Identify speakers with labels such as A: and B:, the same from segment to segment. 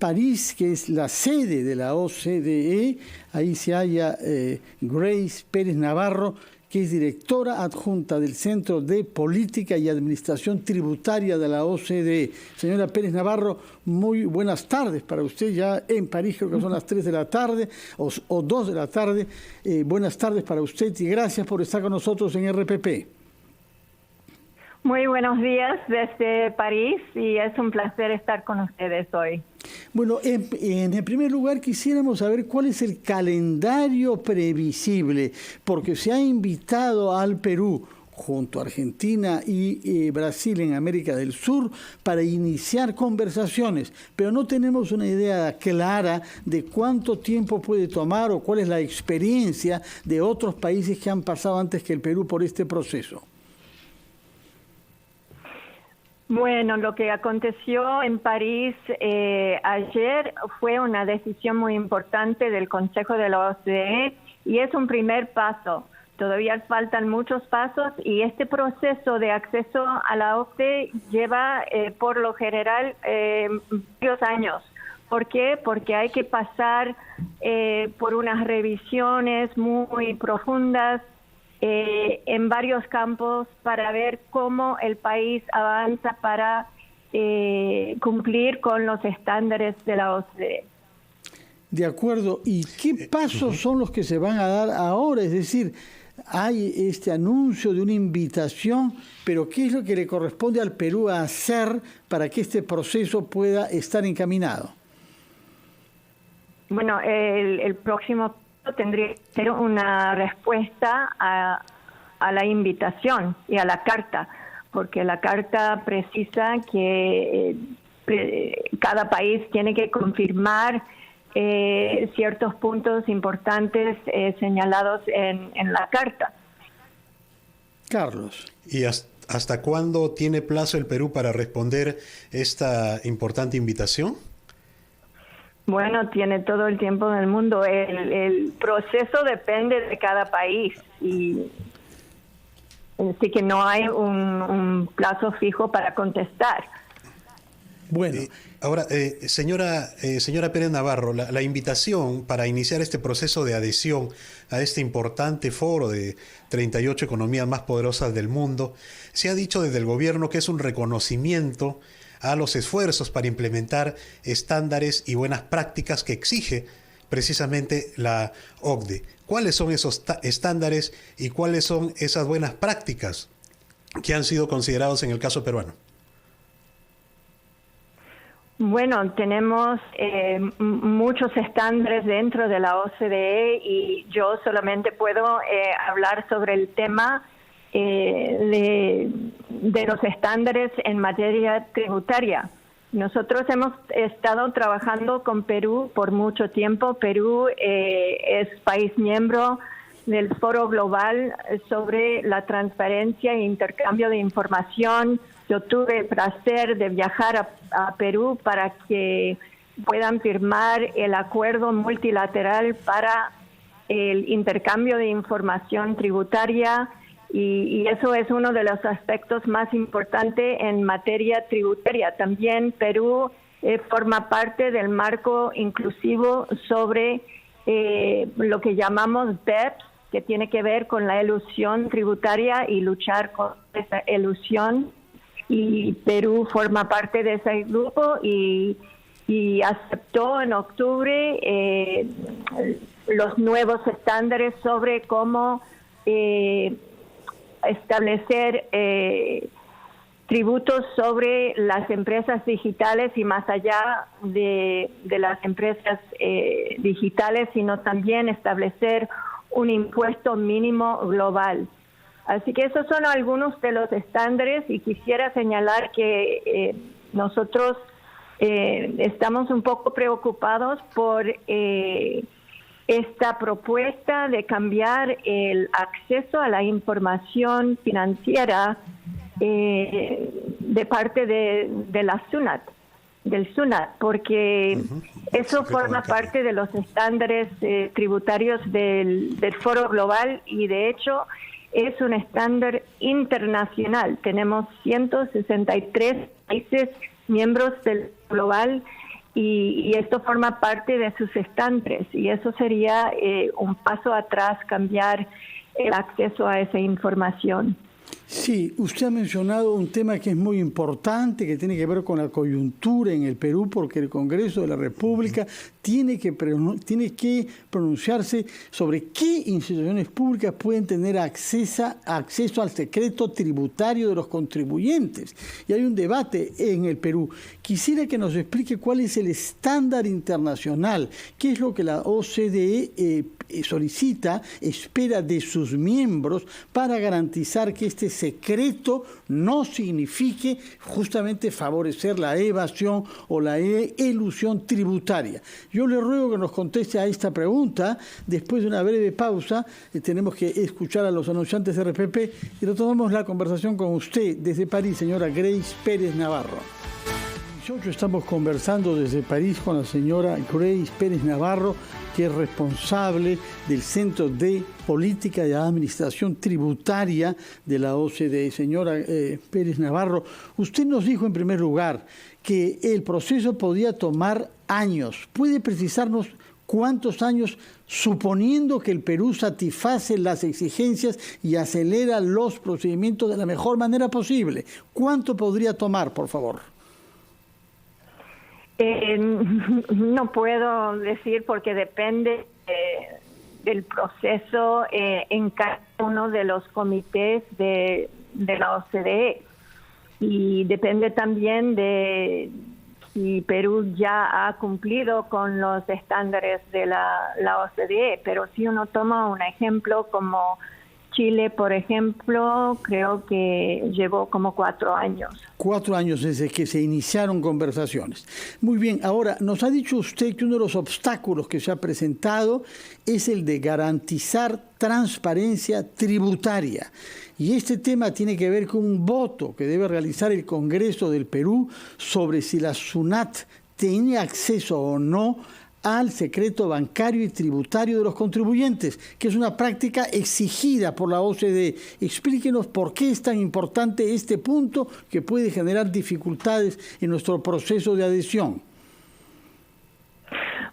A: París, que es la sede de la OCDE. Ahí se halla Grace Pérez Navarro, que es directora adjunta del Centro de Política y Administración Tributaria de la OCDE. Señora Pérez Navarro, muy buenas tardes para usted, ya en París creo que son las 3 de la tarde o 2 de la tarde. Buenas tardes para usted y gracias por estar con nosotros en RPP.
B: Muy buenos días desde París y es un placer estar con ustedes hoy.
A: Bueno, en primer lugar quisiéramos saber cuál es el calendario previsible, porque se ha invitado al Perú junto a Argentina y Brasil en América del Sur para iniciar conversaciones, pero no tenemos una idea clara de cuánto tiempo puede tomar o cuál es la experiencia de otros países que han pasado antes que el Perú por este proceso.
B: Bueno, lo que aconteció en París ayer fue una decisión muy importante del Consejo de la OCDE y es un primer paso. Todavía faltan muchos pasos y este proceso de acceso a la OCDE lleva por lo general varios años. ¿Por qué? Porque hay que pasar por unas revisiones muy profundas en varios campos para ver cómo el país avanza para cumplir con los estándares de la OCDE.
A: De acuerdo. ¿Y qué pasos son los que se van a dar ahora? Es decir, hay este anuncio de una invitación, pero ¿qué es lo que le corresponde al Perú hacer para que este proceso pueda estar encaminado?
B: Bueno, el próximo tendría que ser una respuesta a la invitación y a la carta, porque la carta precisa que cada país tiene que confirmar ciertos puntos importantes señalados en la carta.
A: Carlos.
C: ¿Y hasta cuándo tiene plazo el Perú para responder esta importante invitación?
B: Bueno, tiene todo el tiempo del mundo. El proceso depende de cada país y así que no hay un plazo fijo para contestar.
A: Bueno,
C: ahora, señora Pérez Navarro, la invitación para iniciar este proceso de adhesión a este importante foro de 38 economías más poderosas del mundo, se ha dicho desde el gobierno que es un reconocimiento a los esfuerzos para implementar estándares y buenas prácticas que exige precisamente la OCDE. ¿Cuáles son esos estándares y cuáles son esas buenas prácticas que han sido considerados en el caso peruano?
B: Bueno, tenemos muchos estándares dentro de la OCDE y yo solamente puedo hablar sobre el tema de los estándares en materia tributaria. Nosotros hemos estado trabajando con Perú por mucho tiempo. Perú es país miembro del Foro Global sobre la transparencia e intercambio de información. Yo tuve el placer de viajar a Perú para que puedan firmar el acuerdo multilateral para el intercambio de información tributaria. Y eso es uno de los aspectos más importantes en materia tributaria. También Perú forma parte del marco inclusivo sobre lo que llamamos BEPS, que tiene que ver con la elusión tributaria y luchar con esa elusión. Y Perú forma parte de ese grupo y aceptó en octubre los nuevos estándares sobre cómo establecer tributos sobre las empresas digitales y más allá de las empresas digitales, sino también establecer un impuesto mínimo global. Así que esos son algunos de los estándares y quisiera señalar que nosotros estamos un poco preocupados por esta propuesta de cambiar el acceso a la información financiera de parte de la SUNAT, del SUNAT, porque eso forma parte de los estándares tributarios del Foro Global y de hecho es un estándar internacional. Tenemos 163 países miembros del Global y esto forma parte de sus estándares, y eso sería un paso atrás, cambiar el acceso a esa información.
A: Sí, usted ha mencionado un tema que es muy importante, que tiene que ver con la coyuntura en el Perú, porque el Congreso de la República tiene que pronunciarse sobre qué instituciones públicas pueden tener acceso al secreto tributario de los contribuyentes. Y hay un debate en el Perú. Quisiera que nos explique cuál es el estándar internacional, qué es lo que la OCDE solicita, espera de sus miembros para garantizar que este secreto no signifique justamente favorecer la evasión o la elusión tributaria. Yo le ruego que nos conteste a esta pregunta. Después de una breve pausa, tenemos que escuchar a los anunciantes de RPP y retomamos la conversación con usted desde París, señora Grace Pérez Navarro. Estamos conversando desde París con la señora Grace Pérez Navarro, que es responsable del Centro de Política y Administración Tributaria de la OCDE. Señora Pérez Navarro, usted nos dijo en primer lugar que el proceso podía tomar años. ¿Puede precisarnos cuántos años, suponiendo que el Perú satisface las exigencias y acelera los procedimientos de la mejor manera posible? ¿Cuánto podría tomar, por favor?
B: No puedo decir porque depende del proceso en cada uno de los comités de la OCDE, y depende también de si Perú ya ha cumplido con los estándares de la OCDE. Pero si uno toma un ejemplo como Chile, por ejemplo, creo que llevó como 4 años.
A: 4 años desde que se iniciaron conversaciones. Muy bien, ahora nos ha dicho usted que uno de los obstáculos que se ha presentado es el de garantizar transparencia tributaria. Y este tema tiene que ver con un voto que debe realizar el Congreso del Perú sobre si la SUNAT tiene acceso o no al secreto bancario y tributario de los contribuyentes, que es una práctica exigida por la OCDE. Explíquenos por qué es tan importante este punto que puede generar dificultades en nuestro proceso de adhesión.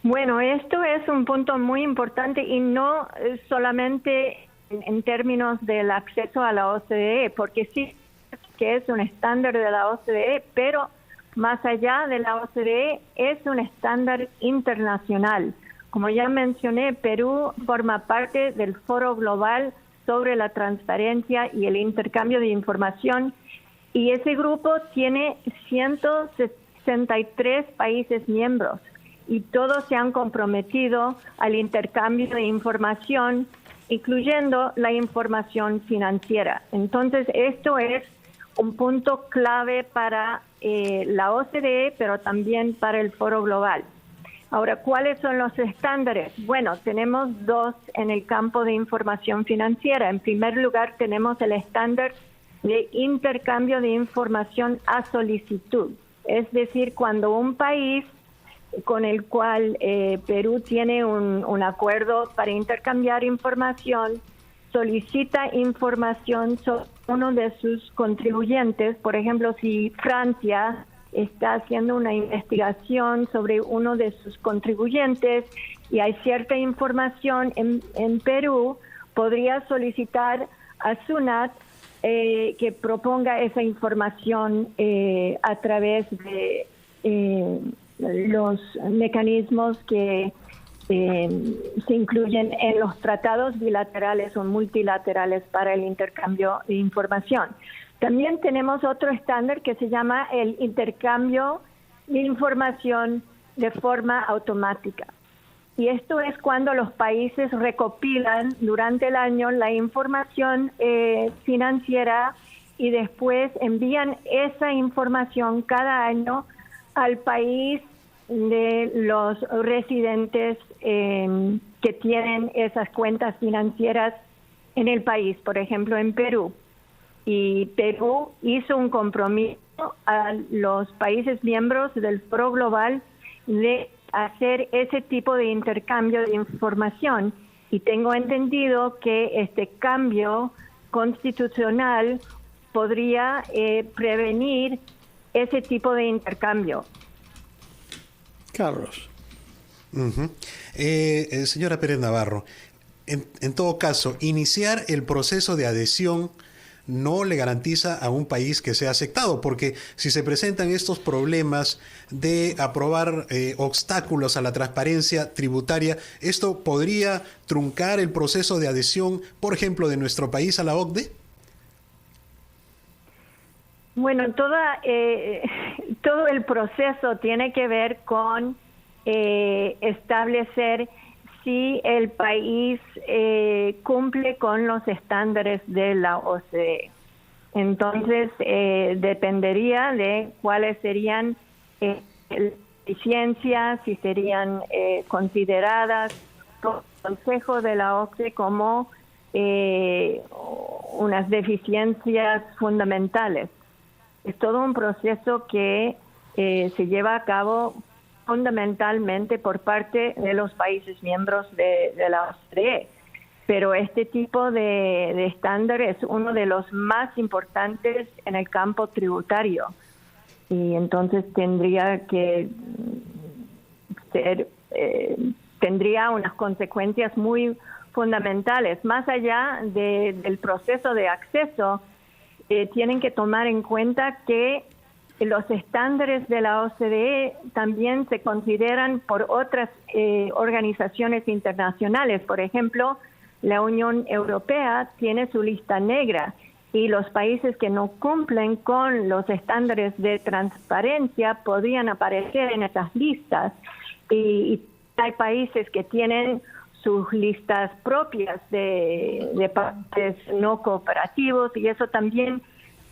B: Bueno, esto es un punto muy importante, y no solamente en términos del acceso a la OCDE, porque sí que es un estándar de la OCDE, pero más allá de la OCDE es un estándar internacional. Como ya mencioné, Perú forma parte del Foro Global sobre la Transparencia y el Intercambio de Información, y ese grupo tiene 163 países miembros, y todos se han comprometido al intercambio de información, incluyendo la información financiera. Entonces, esto es un punto clave para la OCDE, pero también para el Foro Global. Ahora, ¿cuáles son los estándares? Bueno, tenemos 2 en el campo de información financiera. En primer lugar, tenemos el estándar de intercambio de información a solicitud. Es decir, cuando un país con el cual Perú tiene un acuerdo para intercambiar información solicita información sobre uno de sus contribuyentes. Por ejemplo, si Francia está haciendo una investigación sobre uno de sus contribuyentes y hay cierta información en Perú, podría solicitar a SUNAT que proponga esa información a través de los mecanismos que se incluyen en los tratados bilaterales o multilaterales para el intercambio de información. También tenemos otro estándar que se llama el intercambio de información de forma automática. Y esto es cuando los países recopilan durante el año la información financiera y después envían esa información cada año al país de los residentes que tienen esas cuentas financieras en el país, por ejemplo en Perú. Y Perú hizo un compromiso a los países miembros del Foro Global de hacer ese tipo de intercambio de información, y tengo entendido que este cambio constitucional podría prevenir ese tipo de intercambio.
A: Carlos.
C: Señora Pérez Navarro, en todo caso, iniciar el proceso de adhesión no le garantiza a un país que sea aceptado, porque si se presentan estos problemas de aprobar obstáculos a la transparencia tributaria, esto podría truncar el proceso de adhesión, por ejemplo, de nuestro país a la OCDE.
B: Bueno, todo el proceso tiene que ver con establecer si el país cumple con los estándares de la OCDE. Entonces, dependería de cuáles serían deficiencias, si serían consideradas por el Consejo de la OCDE como unas deficiencias fundamentales. Es todo un proceso que se lleva a cabo fundamentalmente por parte de los países miembros de la OCDE. Pero este tipo de estándar es uno de los más importantes en el campo tributario. Y entonces tendría unas consecuencias muy fundamentales. Más allá del proceso de acceso, tienen que tomar en cuenta que los estándares de la OCDE también se consideran por otras organizaciones internacionales. Por ejemplo, la Unión Europea tiene su lista negra y los países que no cumplen con los estándares de transparencia podrían aparecer en esas listas. Y hay países que tienen sus listas propias de países no cooperativos, y eso también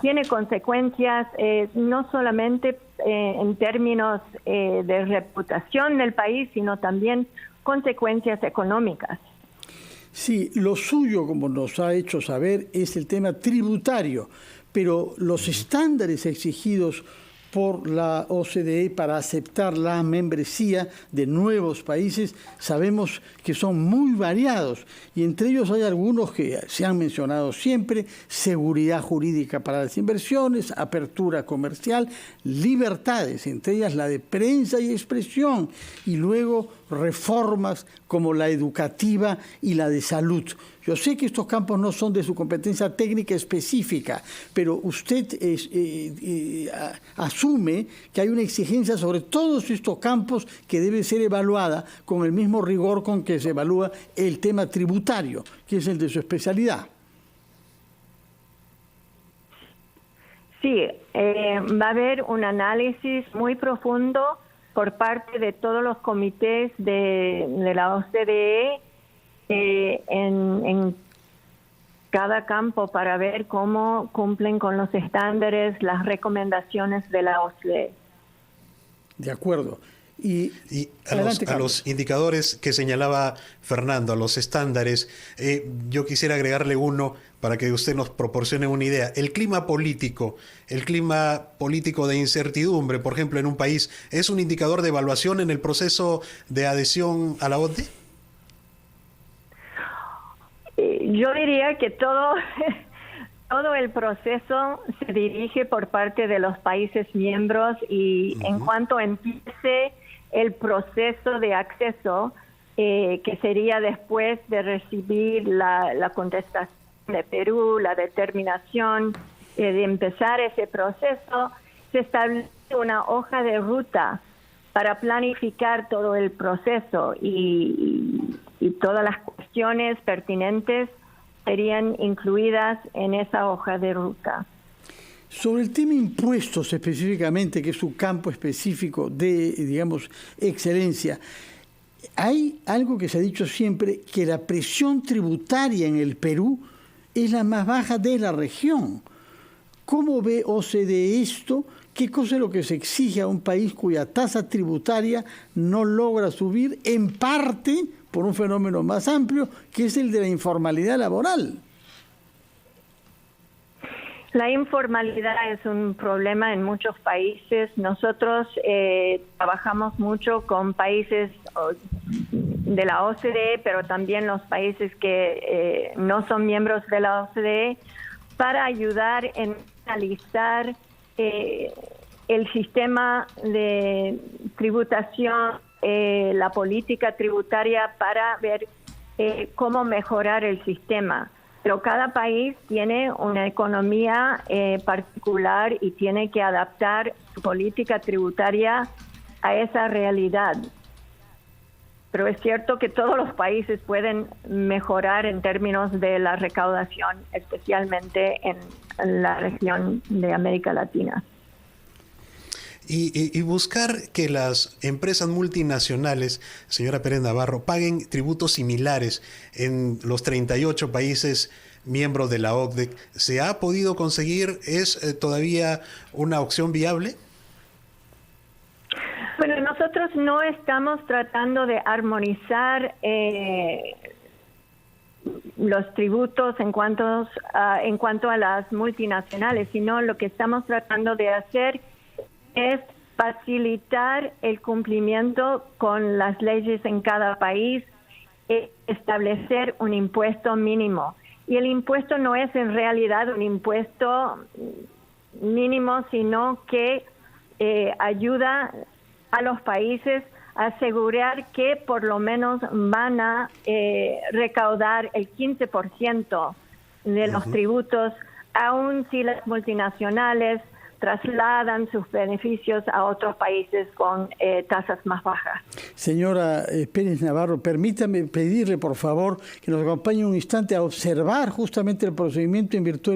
B: tiene consecuencias no solamente en términos de reputación del país, sino también consecuencias económicas.
A: Sí, lo suyo, como nos ha hecho saber, es el tema tributario, pero los estándares exigidos por la OCDE para aceptar la membresía de nuevos países, sabemos que son muy variados, y entre ellos hay algunos que se han mencionado siempre: seguridad jurídica para las inversiones, apertura comercial, libertades, entre ellas la de prensa y expresión, y luego reformas como la educativa y la de salud. Yo sé que estos campos no son de su competencia técnica específica, pero usted asume que hay una exigencia sobre todos estos campos que debe ser evaluada con el mismo rigor con que se evalúa el tema tributario, que es el de su especialidad.
B: Sí, va a haber un análisis muy profundo por parte de todos los comités de la OCDE en cada campo para ver cómo cumplen con los estándares, las recomendaciones de la OCDE.
A: De acuerdo. Y
C: a los indicadores que señalaba Fernando, a los estándares, yo quisiera agregarle uno para que usted nos proporcione una idea. El clima político de incertidumbre, por ejemplo, en un país, ¿es un indicador de evaluación en el proceso de adhesión a la OCDE?
B: Yo diría que todo el proceso se dirige por parte de los países miembros, y en cuanto empiece el proceso de acceso, que sería después de recibir la contestación de Perú, la determinación de empezar ese proceso, se establece una hoja de ruta para planificar todo el proceso, y todas las cuestiones pertinentes serían incluidas en esa hoja de ruta.
A: Sobre el tema impuestos específicamente, que es su campo específico de, digamos, excelencia, hay algo que se ha dicho siempre, que la presión tributaria en el Perú es la más baja de la región. ¿Cómo ve OCDE esto? ¿Qué cosa es lo que se exige a un país cuya tasa tributaria no logra subir, en parte por un fenómeno más amplio, que es el de la informalidad laboral?
B: La informalidad es un problema en muchos países. Nosotros trabajamos mucho con países de la OCDE, pero también los países que no son miembros de la OCDE, para ayudar en analizar el sistema de tributación, la política tributaria para ver cómo mejorar el sistema. Pero cada país tiene una economía particular y tiene que adaptar su política tributaria a esa realidad. Pero es cierto que todos los países pueden mejorar en términos de la recaudación, especialmente en la región de América Latina.
C: Y buscar que las empresas multinacionales, señora Pérez Navarro, paguen tributos similares en los 38 países miembros de la OCDE, ¿se ha podido conseguir? ¿Es todavía una opción viable?
B: Bueno, nosotros no estamos tratando de armonizar los tributos en cuanto a las multinacionales, sino lo que estamos tratando de hacer es facilitar el cumplimiento con las leyes en cada país, establecer un impuesto mínimo. Y el impuesto no es en realidad un impuesto mínimo, sino que ayuda a los países a asegurar que por lo menos van a recaudar el 15% de los tributos, aun si las multinacionales trasladan sus beneficios a otros países con tasas más bajas.
A: Señora Pérez Navarro, permítame pedirle, por favor, que nos acompañe un instante a observar justamente el procedimiento en virtud